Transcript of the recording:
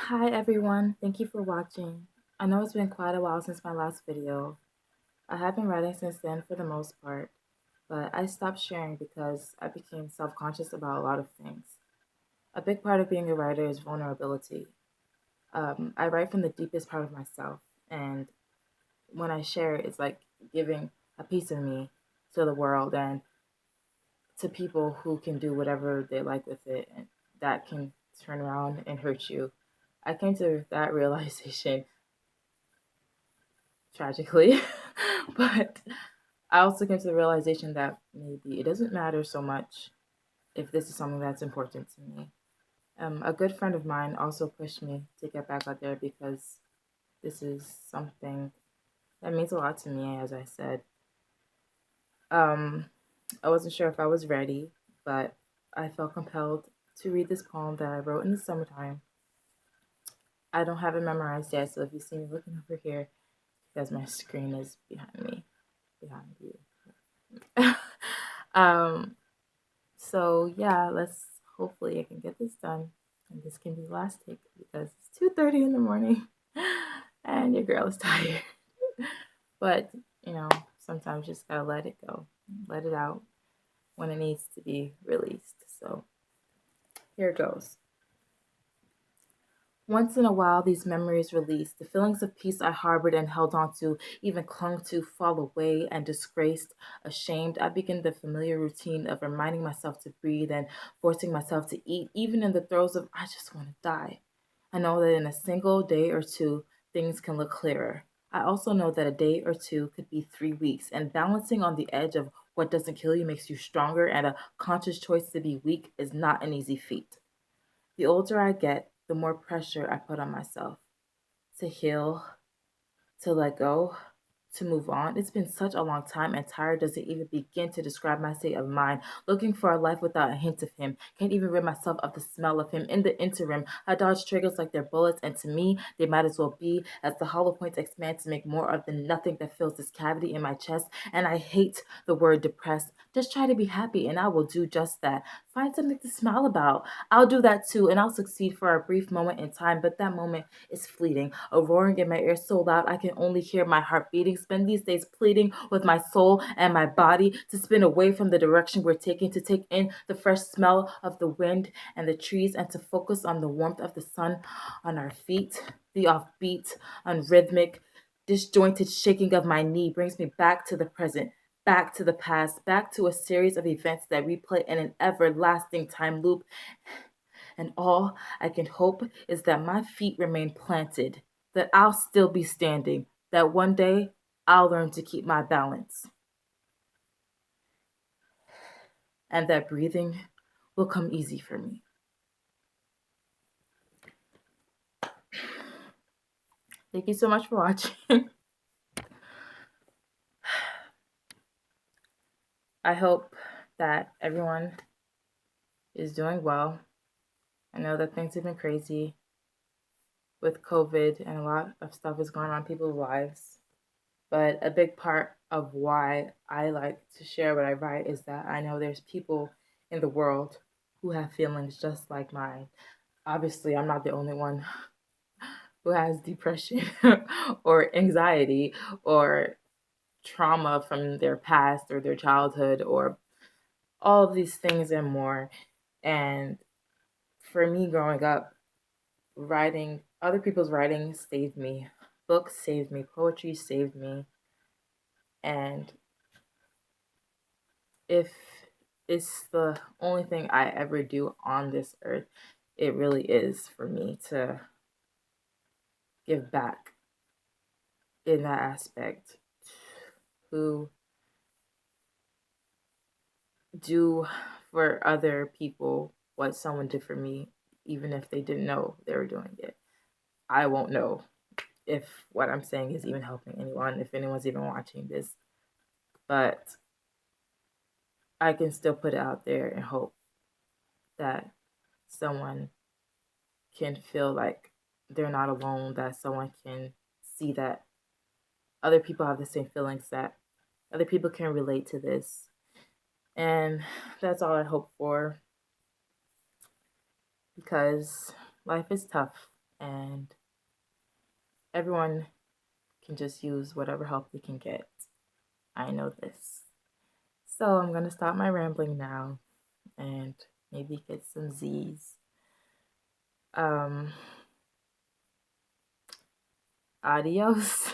Hi everyone, thank you for watching. I know it's been quite a while since my last video. I have been writing since then for the most part, but I stopped sharing because I became self-conscious about a lot of things. A big part of being a writer is vulnerability. I write from the deepest part of myself, and when I share it, it's like giving a piece of me to the world and to people who can do whatever they like with it, and that can turn around and hurt you. I came to that realization tragically. But I also came to the realization that maybe it doesn't matter so much if this is something that's important to me. A good friend of mine also pushed me to get back out there because this is something that means a lot to me, as I said. Um, I wasn't sure if I was ready, but I felt compelled to read this poem that I wrote in the summertime. I don't have it memorized yet, so if you see me looking over here, because my screen is behind you. um, so yeah, let's hopefully I can get this done and this can be the last take because it's 2:30 in the morning and your girl is tired. But sometimes you just gotta let it go, let it out when it needs to be released. So here it goes. Once in a while, these memories release. The feelings of peace I harbored and held on to, even clung to, fall away, and disgraced, ashamed, I begin the familiar routine of reminding myself to breathe and forcing myself to eat, even in the throes of I just want to die. I know that in a single day or two, things can look clearer. I also know that a day or two could be 3 weeks, and balancing on the edge of what doesn't kill you makes you stronger, and a conscious choice to be weak is not an easy feat. The older I get, the more pressure I put on myself to heal, to let go, to move on. It's been such a long time, and tired doesn't even begin to describe my state of mind. Looking for a life without a hint of him. Can't even rid myself of the smell of him. In the interim, I dodge triggers like they're bullets, and to me, they might as well be, as the hollow points expand to make more of the nothing that fills this cavity in my chest. And I hate the word depressed. Just try to be happy, and I will do just that. Find something to smile about. I'll do that too, and I'll succeed for a brief moment in time, but that moment is fleeting. A roaring in my ears so loud I can only hear my heart beating. Spend these days pleading with my soul and my body to spin away from the direction we're taking, to take in the fresh smell of the wind and the trees, and to focus on the warmth of the sun on our feet. The offbeat, unrhythmic, disjointed shaking of my knee brings me back to the present, back to the past, back to a series of events that replay in an everlasting time loop. And all I can hope is that my feet remain planted, that I'll still be standing, that one day I'll learn to keep my balance, and that breathing will come easy for me. Thank you so much for watching. I hope that everyone is doing well. I know that things have been crazy with COVID and a lot of stuff is going on in people's lives. But a big part of why I like to share what I write is that I know there's people in the world who have feelings just like mine. Obviously, I'm not the only one who has depression or anxiety or trauma from their past or their childhood or all of these things and more. And for me growing up, writing, other people's writing saved me. Books saved me. Poetry saved me. And if it's the only thing I ever do on this earth, it really is for me to give back in that aspect, to do for other people what someone did for me, even if they didn't know they were doing it. I won't know if what I'm saying is even helping anyone, if anyone's even watching this, but I can still put it out there and hope that someone can feel like they're not alone, that someone can see that other people have the same feelings, that other people can relate to this. And that's all I hope for, because life is tough and everyone can just use whatever help they can get. I know this. So I'm going to stop my rambling now and maybe get some Z's. Adios.